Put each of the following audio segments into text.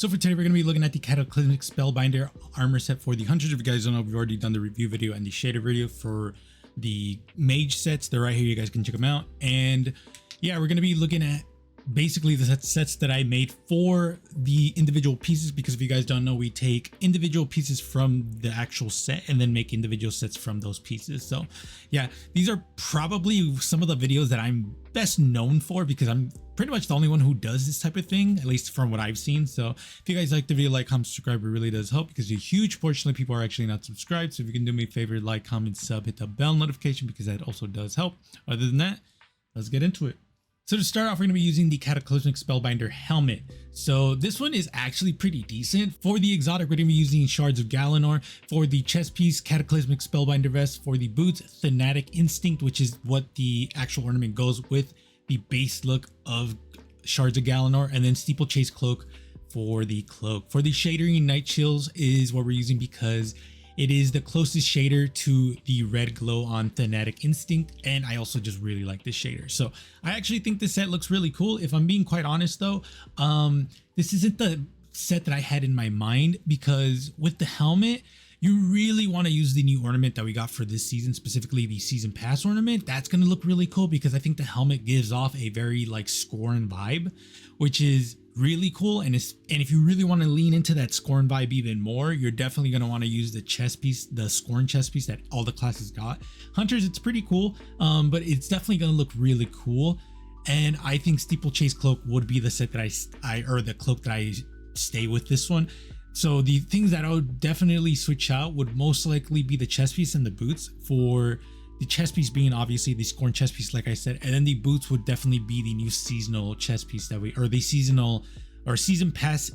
So for today, we're going to be looking at the Cataclysmic Spellbinder armor set for the Hunters. If you guys don't know, we've already done the review video and the shader video for the mage sets. They're right here. You guys can check them out. And yeah, we're going to be looking at basically the sets that I made for the individual pieces, because if you guys don't know, we take individual pieces from the actual set and then make individual sets from those pieces. So yeah, these are probably some of the videos that I'm best known for, because I'm pretty much the only one who does this type of thing, at least from what I've seen. So if you guys like the video, like, comment, subscribe, it really does help, because a huge portion of people are actually not subscribed. So if you can do me a favor, like, comment, sub, hit the bell notification, because that also does help. Other than that, let's get into it. So to start off, we're going to be using the Cataclysmic Spellbinder helmet. So this one is actually pretty decent. For the exotic, we're going to be using Shards of Galanor. For the chest piece, Cataclysmic Spellbinder vest. For the boots, Fanatic Instinct, which is what the actual ornament goes with the base look of Shards of Galanor. And then Steeplechase Cloak for the cloak. For the shadering, Night Chills is what we're using because it is the closest shader to the red glow on Fanatic Instinct, and I also just really like this shader. So I actually think this set looks really cool. If I'm being quite honest though, this isn't the set that I had in my mind, because with the helmet, you really want to use the new ornament that we got for this season, specifically the season pass ornament. That's going to look really cool, because I think the helmet gives off a very like Scorn vibe, which is really cool. And if you really want to lean into that Scorn vibe even more, you're definitely going to want to use the chest piece, the Scorn chest piece that all the classes got. Hunters, it's pretty cool, but it's definitely going to look really cool. And I think Steeplechase Cloak would be the set that or the cloak that I stay with this one. So the things that I would definitely switch out would most likely be the chest piece and the boots. For the chest piece being obviously the Scorn chest piece, like I said, and then the boots would definitely be the new seasonal chest piece that we, or the seasonal or season pass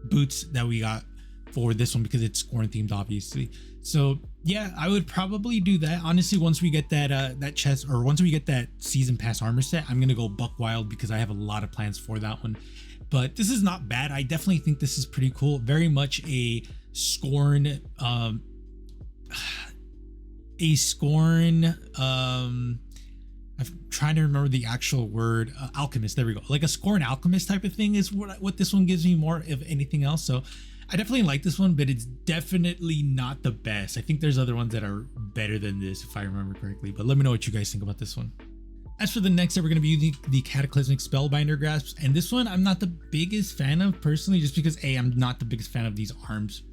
boots that we got for this one, because it's Scorn themed, obviously. So yeah, I would probably do that. Honestly, once we get that that chest, or once we get that season pass armor set, I'm gonna go buck wild, because I have a lot of plans for that one. But this is not bad. I definitely think this is pretty cool. Very much a Scorn I'm trying to remember the actual word, alchemist. There we go. Like a Scorn alchemist type of thing is what this one gives me more of anything else. So I definitely like this one, but it's definitely not the best. I think there's other ones that are better than this, if I remember correctly. But let me know what you guys think about this one. As for the next set, we're going to be using the Cataclysmic Spellbinder grasps, and this one I'm not the biggest fan of personally, just because I'm not the biggest fan of these arms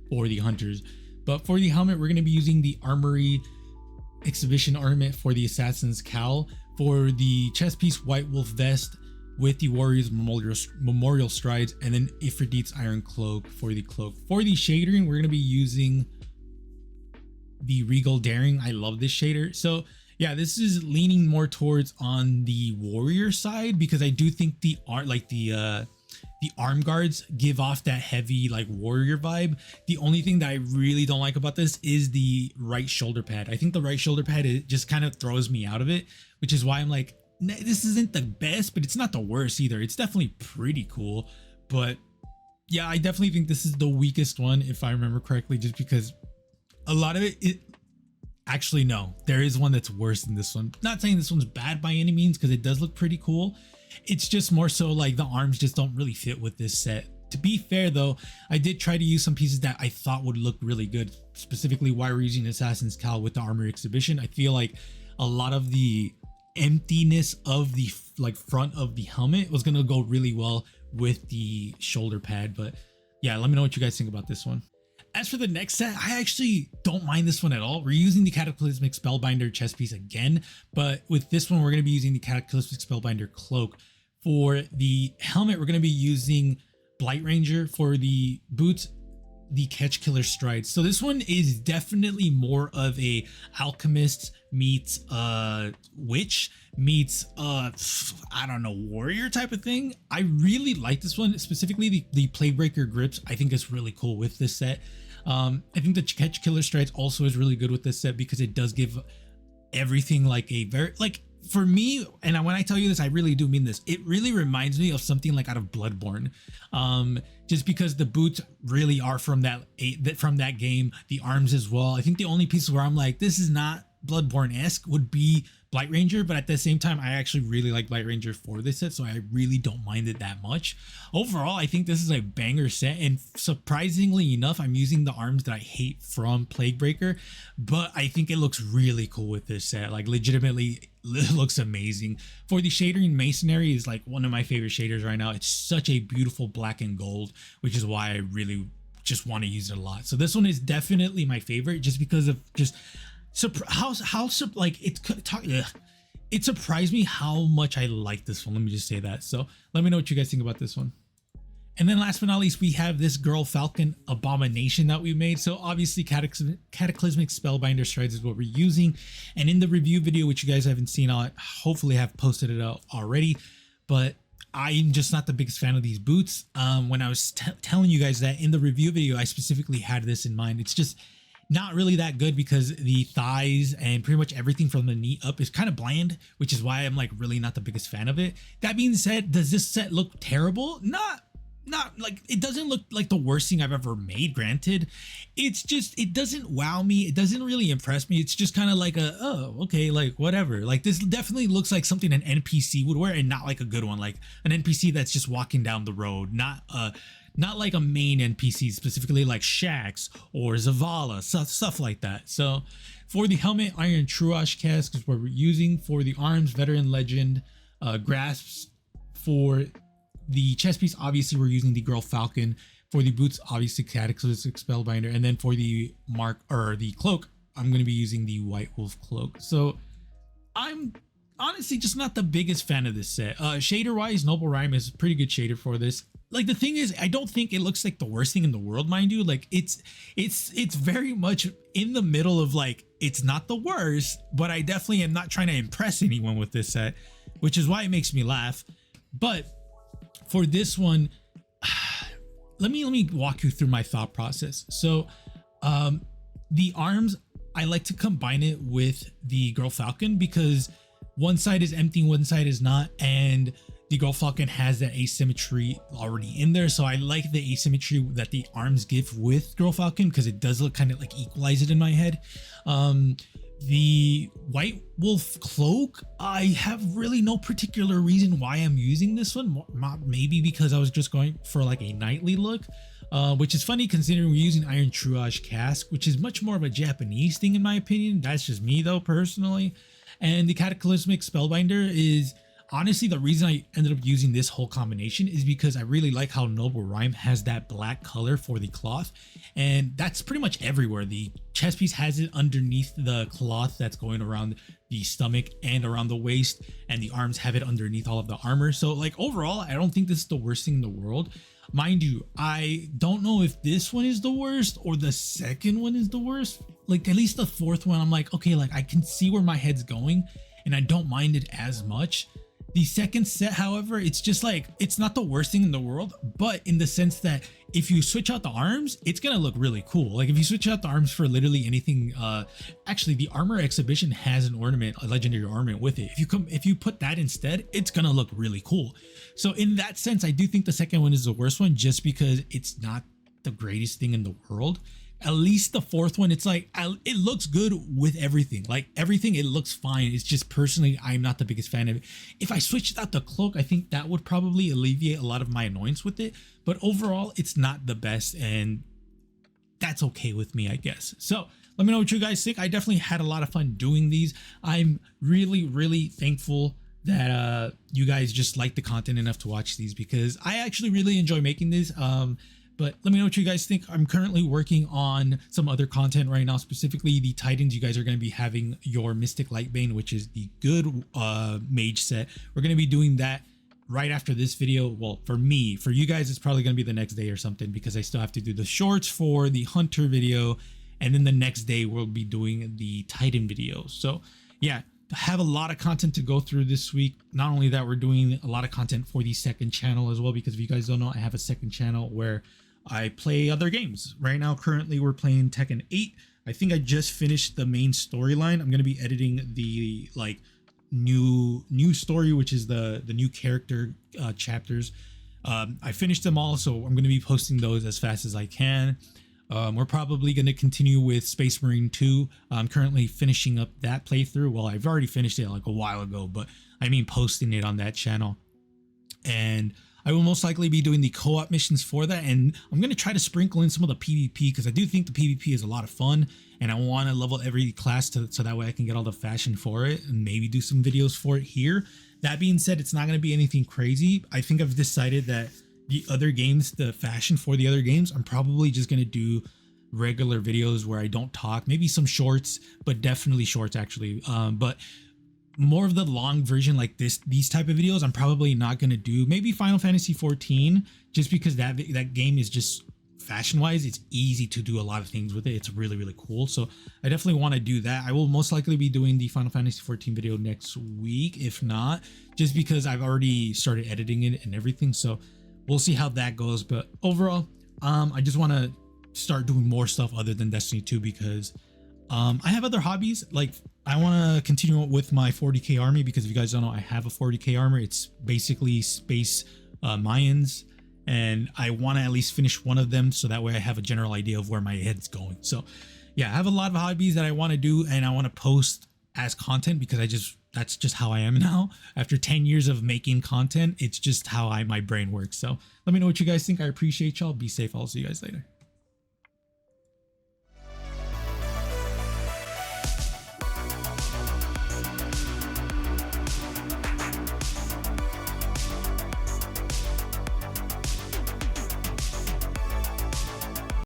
for the Hunters. But for the helmet, we're going to be using the Armory Exhibition ornament for the Assassin's Cowl. For the chest piece, White Wolf vest with the Warrior's Memorial Strides, and then Ifrit's Iron Cloak for the cloak. For the shadering, we're going to be using the Regal Daring. I love this shader. So yeah, this is leaning more towards on the warrior side, because I do think the arm guards give off that heavy like warrior vibe. The only thing that I really don't like about this is the right shoulder pad. I think the right shoulder pad, it just kind of throws me out of it, which is why I'm like, this isn't the best, but it's not the worst either. It's definitely pretty cool. But yeah, I definitely think this is the weakest one, if I remember correctly, just because a lot of it actually, no, there is one that's worse than this one. Not saying this one's bad by any means, because it does look pretty cool. It's just more so like the arms just don't really fit with this set. To be fair though, I did try to use some pieces that I thought would look really good, specifically why we're using Assassin's Cowl with the Armory Exhibition. I feel like a lot of the emptiness of the like front of the helmet was going to go really well with the shoulder pad. But yeah, let me know what you guys think about this one. As for the next set, I actually don't mind this one at all. We're using the Cataclysmic Spellbinder chest piece again, but with this one, we're going to be using the Cataclysmic Spellbinder cloak. For the helmet, we're going to be using Blight Ranger. For the boots, the Catch Killer Strides. So this one is definitely more of a alchemist meets witch meets I don't know, warrior type of thing. I really like this one, specifically the Plaguebreaker grips. I think it's really cool with this set. I think the Catch Killer Strides also is really good with this set, because it does give everything like a very, like, for me, and when I tell you this, I really do mean this, it really reminds me of something like out of Bloodborne, just because the boots really are from that game, the arms as well. I think the only piece where I'm like, this is not Bloodborne-esque would be Blight Ranger, but at the same time, I actually really like Blight Ranger for this set, so I really don't mind it that much. Overall, I think this is a banger set, and surprisingly enough, I'm using the arms that I hate from Plaguebreaker, but I think it looks really cool with this set. Like, legitimately, it looks amazing. For the shadering, Masonry is like one of my favorite shaders right now. It's such a beautiful black and gold, which is why I really just want to use it a lot. So this one is definitely my favorite, just because of just like it surprised me how much I like this one. Let me just say that. So let me know what you guys think about this one. And then last but not least, we have this Girl Falcon Abomination that we made. So obviously Cataclysmic Spellbinder Strides is what we're using. And in the review video, which you guys haven't seen, I'll hopefully have posted it out already, but I'm just not the biggest fan of these boots. When I was telling you guys that in the review video, I specifically had this in mind. It's just not really that good because the thighs and pretty much everything from the knee up is kind of bland, which is why I'm like really not the biggest fan of it. That being said, does this set look terrible? Not like, it doesn't look like the worst thing I've ever made, granted. It's just, it doesn't wow me. It doesn't really impress me. It's just kind of like oh, okay, like whatever. Like, this definitely looks like something an NPC would wear, and not like a good one, like an NPC that's just walking down the road, not like a main NPC, specifically like Shax or Zavala, stuff like that. So for the helmet, Iron Truash Cask is what we're using. For the arms, Veteran Legend Grasps. For the chest piece, obviously we're using the Girl Falcon. For the boots, obviously Cataclysmic Spellbinder. And then for the the cloak, I'm going to be using the White Wolf Cloak. So I'm honestly just not the biggest fan of this set. Shader wise, Noble Rhyme is a pretty good shader for this. Like, the thing is, I don't think it looks like the worst thing in the world, mind you. Like, it's very much in the middle of, like, it's not the worst, but I definitely am not trying to impress anyone with this set, which is why it makes me laugh. But for this one, let me walk you through my thought process. So the arms, I like to combine it with the Girl Falcon because one side is empty, one side is not, and the Girl Falcon has that asymmetry already in there. So I like the asymmetry that the arms give with Girl Falcon because it does look kind of like equalize it in my head. The White Wolf Cloak, I have really no particular reason why I'm using this one. Maybe because I was just going for like a knightly look, which is funny considering we're using Iron Truash Cask, which is much more of a Japanese thing in my opinion. That's just me though, personally. And the Cataclysmic Spellbinder is honestly the reason I ended up using this whole combination is because I really like how Noble Rhyme has that black color for the cloth, and that's pretty much everywhere. The chest piece has it underneath the cloth that's going around the stomach and around the waist, and the arms have it underneath all of the armor. So like, overall, I don't think this is the worst thing in the world. Mind you, I don't know if this one is the worst or the second one is the worst. Like, at least the fourth one, I'm like, okay, like I can see where my head's going and I don't mind it as much. The second set, however, it's just like, it's not the worst thing in the world, but in the sense that if you switch out the arms, it's gonna look really cool. Like, if you switch out the arms for literally anything, actually the armor exhibition has an ornament, a legendary ornament with it. If you put that instead, it's gonna look really cool. So in that sense, I do think the second one is the worst one, just because it's not the greatest thing in the world. At least the fourth one, it's like, it looks good with everything. Like, everything, it looks fine. It's just, personally, I'm not the biggest fan of it. If I switched out the cloak, I think that would probably alleviate a lot of my annoyance with it. But overall, it's not the best, and that's okay with me, I guess. So let me know what you guys think. I definitely had a lot of fun doing these. I'm really, really thankful that you guys just like the content enough to watch these, because I actually really enjoy making these. But let me know what you guys think. I'm currently working on some other content right now, specifically the Titans. You guys are going to be having your Mystic Lightbane, which is the good mage set. We're going to be doing that right after this video. Well, for me, for you guys, it's probably going to be the next day or something, because I still have to do the shorts for the Hunter video. And then the next day we'll be doing the Titan video. So yeah, have a lot of content to go through this week. Not only that, we're doing a lot of content for the second channel as well, because if you guys don't know, I have a second channel where I play other games. Right now, currently, we're playing Tekken 8. I think I just finished the main storyline. I'm going to be editing the like new story, which is the new character chapters. I finished them all, so I'm going to be posting those as fast as I can. We're probably going to continue with Space Marine 2. I'm currently finishing up that playthrough. Well, I've already finished it like a while ago, but I mean posting it on that channel. And I will most likely be doing the co-op missions for that, and I'm going to try to sprinkle in some of the PvP because I do think the PvP is a lot of fun, and I want to level every class so that way I can get all the fashion for it and maybe do some videos for it here. That being said, it's not going to be anything crazy. I think I've decided that the other games, the fashion for the other games, I'm probably just going to do regular videos where I don't talk, maybe some shorts, but definitely shorts actually. But more of the long version like these type of videos I'm probably not going to do. Maybe Final Fantasy 14, just because that game is just fashion wise, it's easy to do a lot of things with it. It's really, really cool. So I definitely want to do that. I will most likely be doing the Final Fantasy 14 video next week, if not, just because I've already started editing it and everything. So we'll see how that goes. But overall, I just want to start doing more stuff other than Destiny 2 because I have other hobbies. Like I want to continue with my 40k army because if you guys don't know, I have a 40k armor. It's basically space Mayans, and I want to at least finish one of them so that way I have a general idea of where my head's going. So yeah, I have a lot of hobbies that I want to do and I want to post as content because that's just how I am now. After 10 years of making content, it's just how my brain works. So let me know what you guys think. I appreciate y'all. Be safe. I'll see you guys later.